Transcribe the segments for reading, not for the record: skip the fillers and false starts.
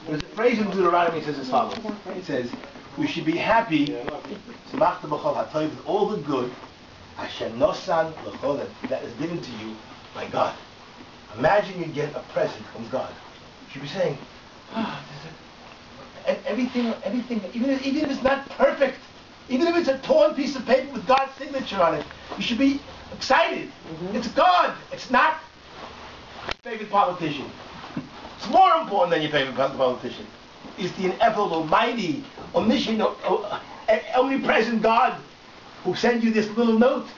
There's a phrase in Deuteronomy that says as follows. It says, "You should be happy with all the good that is given to you by God." Imagine you get a present from God. You should be saying, and everything, even if it's not perfect, even if it's a torn piece of paper with God's signature on it, you should be excited. It's God. It's not your favorite politician. It's more important than your favorite politician. It's the ineffable, almighty, omniscient, omnipresent God who sent you this little note.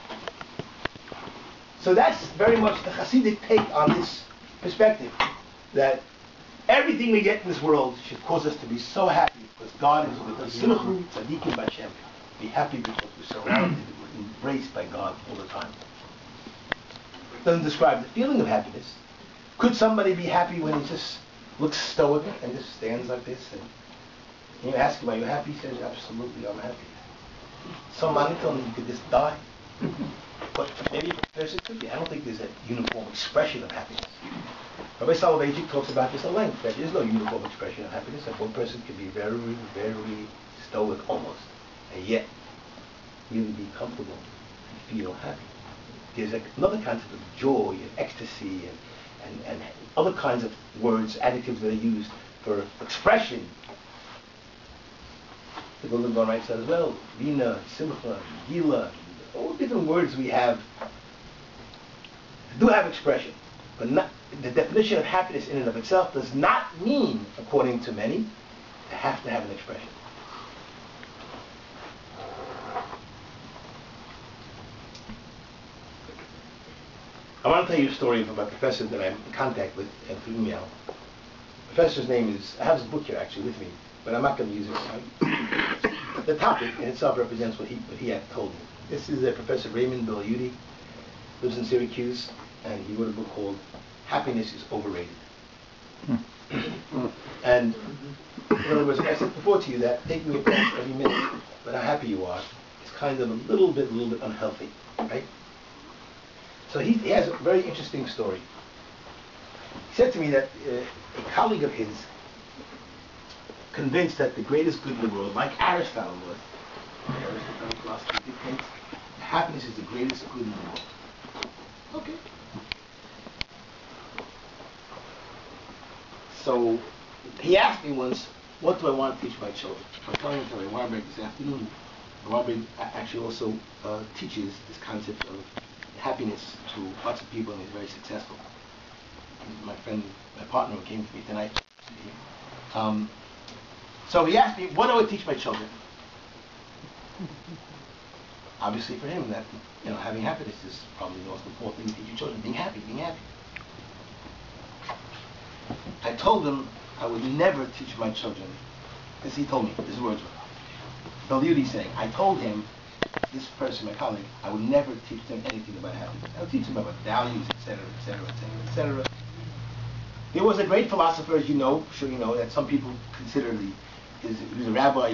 So that's very much the Hasidic take on this perspective, that everything we get in this world should cause us to be so happy because God is with us. Simchu tzadikim b'Hashem. Be happy because we're surrounded, we're embraced by God all the time. It doesn't describe the feeling of happiness. Could somebody be happy when he just looks stoic and just stands like this? And you ask him, "Are you happy?" He says, "Absolutely, I'm happy." Some monotone, you could just die. But maybe a person could be. I don't think there's a uniform expression of happiness. Rabbi Soloveitchik talks about this at length. There is no uniform expression of happiness. That one person can be very, very stoic almost, and yet really be comfortable and feel happy. There's another concept of joy and ecstasy and other kinds of words, adjectives that are used for expression. The Golden Dawn writes that as well. Vina, Simcha, Gila, all different words we have do have expression, but not, the definition of happiness in and of itself does not mean, according to many, to have an expression. I want to tell you a story of a professor that I'm in contact with through email. The professor's name is, I have his book here actually with me, but I'm not going to use it. The topic in itself represents what he had told me. This is Professor Raymond Bilyudi, lives in Syracuse, and he wrote a book called "Happiness is Overrated." And in other words, I said before to you that taking a chance every minute, but how happy you are, is kind of a little bit unhealthy, right? So he has a very interesting story. He said to me that a colleague of his, convinced that the greatest good in the world, like Aristotle was, Aristotelic philosophy dictates, happiness is the greatest good in the world. Okay. So he asked me once, what do I want to teach my children? I was telling him that Warburg this afternoon. Warburg actually also teaches this concept of happiness to lots of people, and he's very successful. My friend, my partner who came to me tonight. So he asked me, what do I teach my children? Obviously for him, that having happiness is probably the most important thing to teach your children. Being happy. I told him I would never teach my children, because he told me, his words were, Bilyudi saying, I told him, this person, my colleague, I would never teach them anything about happiness. I would teach them about values, etc., etc., etc., etc. There was a great philosopher, as you know, sure you know, that some people consider he was a rabbi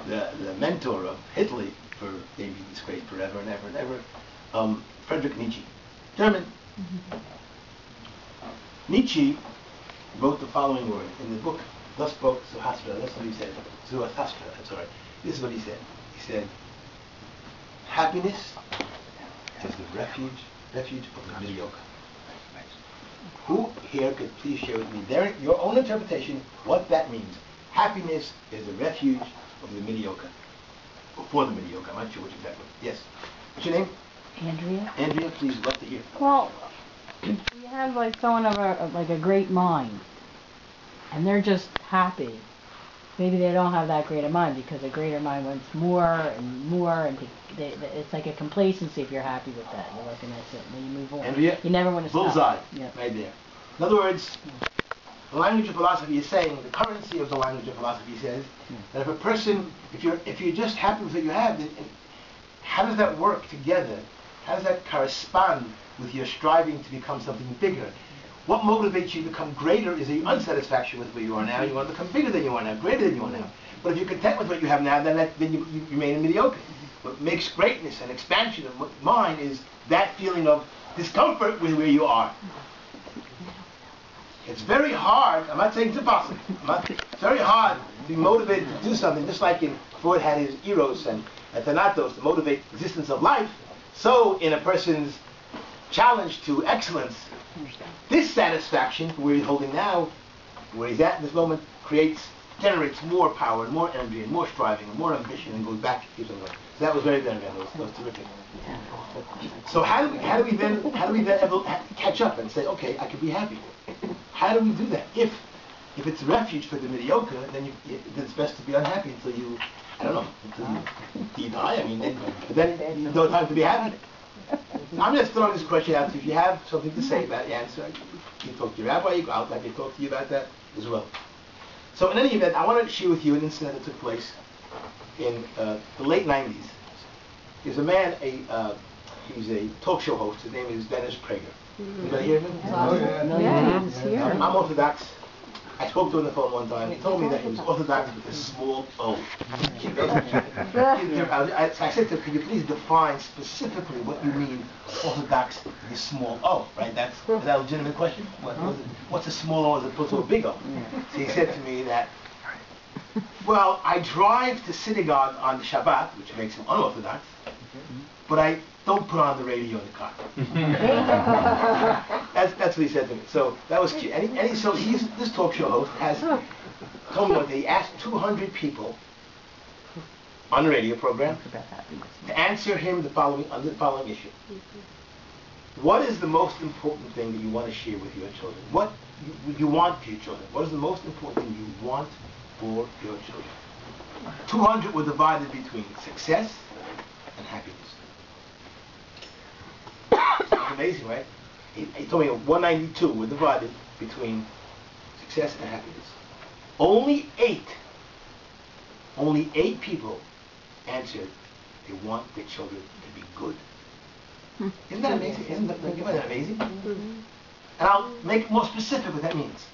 the mentor of Hitler for maybe this great forever and ever and ever, Friedrich Nietzsche, German. Nietzsche wrote the following word in the book, Das Buch Zarathustra. That's what he said. Zarathustra, I'm sorry. This is what he said. He said, happiness is the refuge of the mediocre. Who here could please share with me your own interpretation what that means? Happiness is the refuge of the mediocre. Or for the mediocre. I'm not sure which exactly. Yes. What's your name? Andrea. Andrea, please, love to hear. Well, you have like someone of a great mind, and they're just happy. Maybe they don't have that great a mind because a greater mind wants more and more, and it's like a complacency if you're happy with that. You're like, and that's it. Then you move on. Andrea, you never want to stop. bullseye. Yeah. Right there. In other words, the language of philosophy is saying, the currency of the language of philosophy says, that if a person, if you're just happy with what you have, then how does that work together? How does that correspond with your striving to become something bigger? What motivates you to become greater is your unsatisfaction with where you are now. You want to become bigger than you are now, greater than you are now. But if you're content with what you have now, then you remain mediocre. What makes greatness and expansion of mind is that feeling of discomfort with where you are. It's very hard, I'm not saying it's impossible, it's very hard to be motivated to do something, just like in Freud had his eros and thanatos to motivate existence of life. So in a person's challenge to excellence, dissatisfaction, where he's holding now, where he's at in this moment, generates more power and more energy and more striving and more ambition, and goes back to keep on going. So that was very, very good. That was terrific. So how do we then ever catch up and say, okay, I can be happy? How do we do that? If it's refuge for the mediocre, then it's best to be unhappy until you, I don't know, until you die. I mean, then you don't have time to be happy. I'm just throwing this question out. If you have something to say about the answer, you talk to your rabbi, you go out, let me talk to you about that as well. So in any event, I want to share with you an incident that took place in the late 90s. There's a man, he's a talk show host. His name is Dennis Prager. Anybody hear of him? Yeah, he's here. I'm Orthodox. I spoke to him on the phone one time. He told me that he was Orthodox with a small O. I said to him, could you please define specifically what you mean Orthodox with a small O, right? Is that a legitimate question? What's a small O as opposed to a big O? So he said to me that, well, I drive to synagogue on Shabbat, which makes him unorthodox, but I don't put on the radio in the car. That's what he said to me. So that was cute. So this talk show host has told me one day he asked 200 people on the radio program to answer him the following issue. What is the most important thing that you want to share with your children? What you want for your children? What is the most important thing you want for your children? 200 were divided between success and happiness. It's amazing, right? He told me 192 were divided between success and happiness. Only eight people answered they want their children to be good. Isn't that amazing? Isn't that amazing? And I'll make it more specific what that means.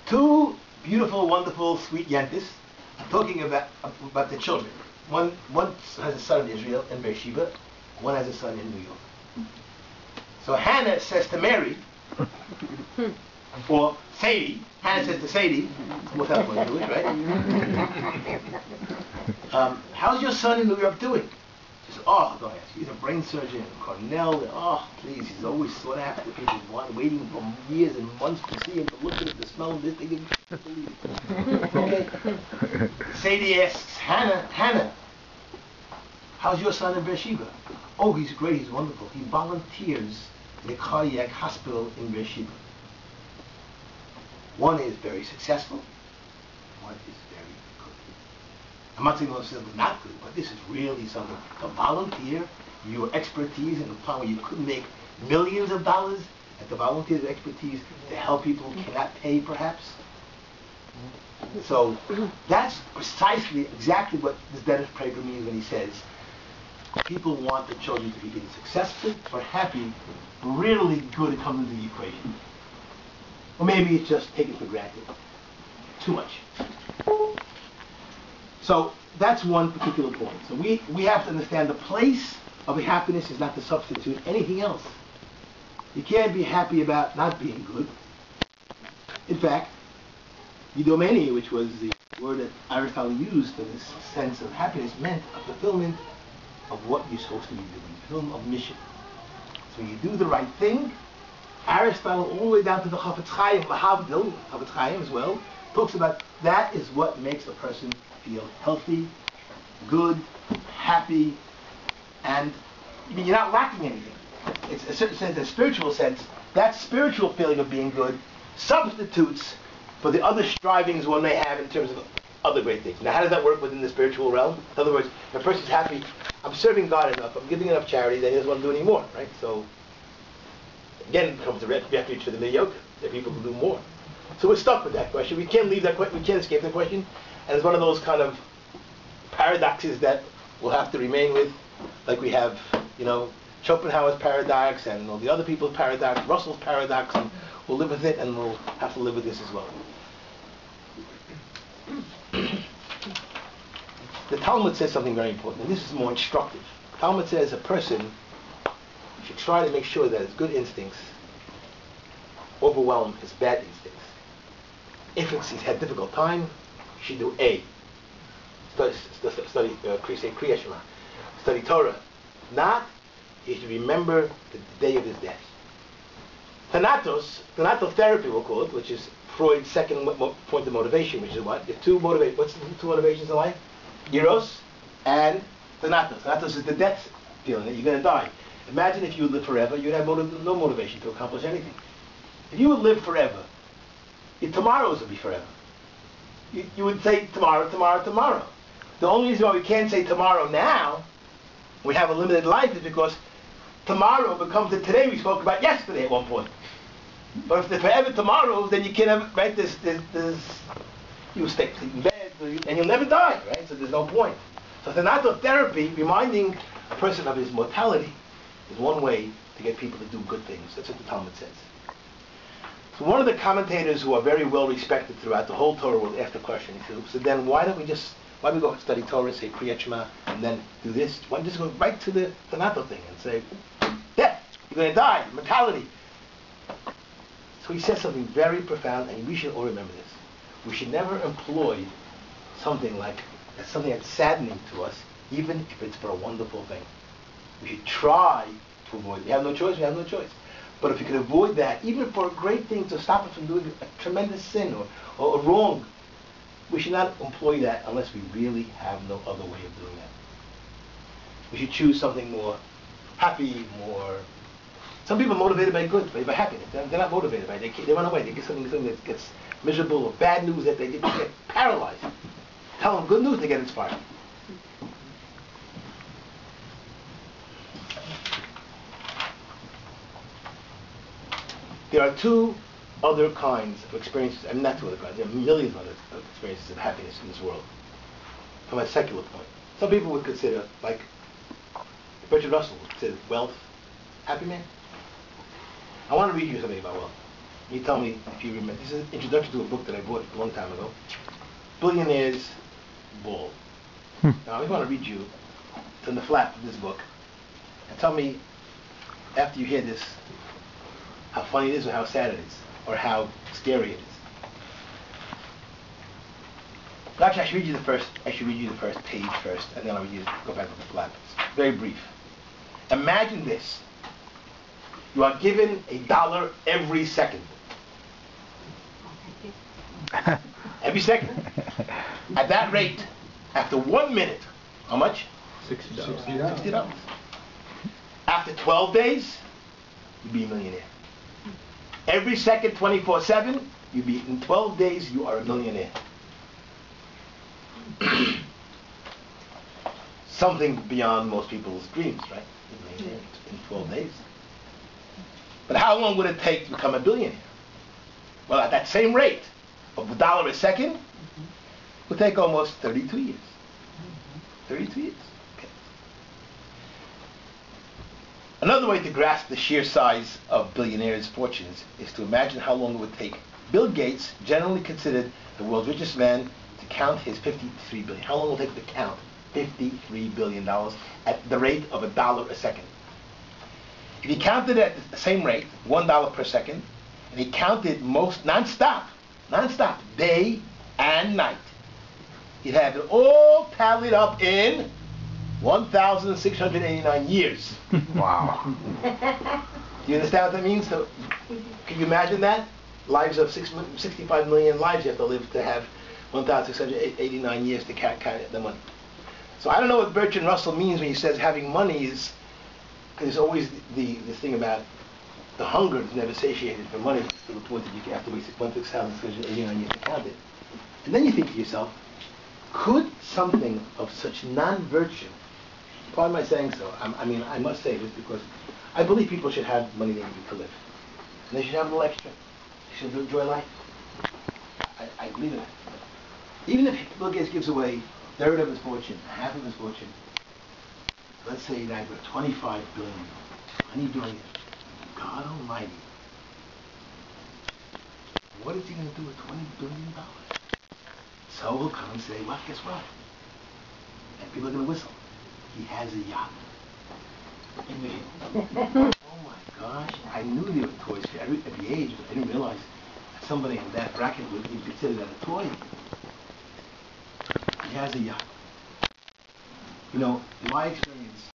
Two beautiful, wonderful, sweet yentis talking about their children. One has a son in Israel, in Beersheba. One has a son in New York. So Hannah says to Mary, or Sadie, Hannah says to Sadie, we'll tell her Jewish, right? How's your son in New York doing? She says, oh, don't ask. He's a brain surgeon in Cornell. And, oh, please, he's always sought after. People waiting for years and months to see him, to look at him, to smell him. This, they didn't believe it. Okay. Sadie asks Hannah, how's your son in Beersheba? Oh, he's great. He's wonderful. He volunteers in a cardiac hospital in Beersheba. One is very successful. One is very good. I'm not saying those was not good, but this is really something. To volunteer your expertise in a time where you could make millions of dollars, and to volunteer your expertise to help people who cannot pay, perhaps. So that's precisely exactly what this Dennis Prager means when he says people want their children to be either successful or happy. Really good comes into the equation. Or maybe it's just taken for granted. Too much. So that's one particular point. So we have to understand the place of happiness is not to substitute anything else. You can't be happy about not being good. In fact, eudaimonia, which was the word that Aristotle used for this sense of happiness, meant a fulfillment of what you're supposed to be doing, fulfillment of mission. So you do the right thing. Aristotle, all the way down to the Chafetz Chaim, Mahavdil, Chafetz Chaim as well, talks about that is what makes a person feel healthy, good, happy, and you're not lacking anything. It's a certain sense, a spiritual sense, that spiritual feeling of being good substitutes for the other strivings one may have in terms of other great things. Now, how does that work within the spiritual realm? In other words, if a person's happy, I'm serving God enough, I'm giving enough charity, then he doesn't want to do any more, right? So, again, it becomes a refuge for the mediocre. There are people who do more. So we're stuck with that question. We can't leave that question. We can't escape that question. And it's one of those kind of paradoxes that we'll have to remain with, like we have, Schopenhauer's paradox and all the other people's paradox, Russell's paradox, and we'll live with it, and we'll have to live with this as well. The Talmud says something very important, and this is more instructive. The Talmud says a person should try to make sure that his good instincts overwhelm his bad instincts. If he's had a difficult time, he should do A. Study Kriya Shema. Study Torah. Not, he should remember the day of his death. Thanatos therapy we'll call it, which is Freud's second point of motivation, which is what? The two motivations. What's the two motivations in life? Eros and Thanatos. Thanatos is the death feeling that you're going to die. Imagine if you would live forever, you'd have no motivation to accomplish anything. If you would live forever, your tomorrows would be forever. You would say tomorrow, tomorrow, tomorrow. The only reason why we can't say tomorrow now, we have a limited life, is because tomorrow becomes the today we spoke about yesterday at one point. But if there's forever tomorrows, then you can't have, right, you stay in bed, and you'll never die, right? So there's no point. So thanatotherapy, reminding a person of his mortality, is one way to get people to do good things. That's what the Talmud says. So one of the commentators who are very well respected throughout the whole Torah world asked the question. He said, so then why don't we go study Torah, say Kriya Shema, and then do this? Why don't we just go right to the Thanato thing and say, death, you're going to die, mortality. So he says something very profound, and we should all remember this. We should never employ something that's saddening to us, even if it's for a wonderful thing. We should try to avoid it. We have no choice. But if you can avoid that, even for a great thing to stop us from doing a tremendous sin or a wrong, we should not employ that unless we really have no other way of doing that. We should choose something more happy, more... Some people are motivated by good, by happiness. They're not motivated by it. They run away. They get something that gets miserable or bad news that they get paralyzed. Tell them good news, they get inspired. There are two other kinds of experiences, I mean not two other kinds, there are millions of other experiences of happiness in this world, from a secular point. Some people would consider, like Bertrand Russell would consider wealth, happy man. I want to read you something about wealth. You tell me if you remember. This is an introduction to a book that I bought a long time ago. Billionaire's Ball. Now I just want to read you from the flap of this book and tell me, after you hear this, how funny it is or how sad it is, or how scary it is. Well, actually, I should read you the first page first, and then I'll go back to the flap. It's very brief. Imagine this. You are given $1 every second. Every second. At that rate, after 1 minute, how much? $60. After 12 days, you'd be a millionaire. Every second, 24/7, in 12 days, you are a millionaire. Something beyond most people's dreams, right? A millionaire in 12 days. But how long would it take to become a billionaire? Well, at that same rate of $1 a second, it would take almost 32 years. 32 years. Okay. Another way to grasp the sheer size of billionaires' fortunes is to imagine how long it would take Bill Gates, generally considered the world's richest man, to count his $53 billion. How long will it take to count $53 billion at the rate of $1 a second? If he counted at the same rate, $1 per second, and he counted most non-stop, day and night, he'd have it all tallied up in 1,689 years. Wow. Do you understand what that means? So, can you imagine that? Lives of 65 million lives you have to live to have 1,689 years to count the money. So I don't know what Bertrand Russell means when he says having money is, because there's always the thing about the hunger is never satiated for money to the point that you have to wait 1,689 years to count it. And then you think to yourself, could something of such non-virtue, pardon my saying so, I must say this because I believe people should have money they need to live. And they should have a little extra. They should enjoy life. I believe in it. Even if Bill Gates gives away a third of his fortune, half of his fortune, let's say that we're 25 billion, 20 billion, God Almighty, what is he going to do with $20 billion? So he'll come and say, well, guess what? And people are going to whistle. He has a yacht. Oh oh my gosh, I knew there were toys for every age, but I didn't realize that somebody in that bracket would consider that a toy. He has a yacht. You know, in my experience,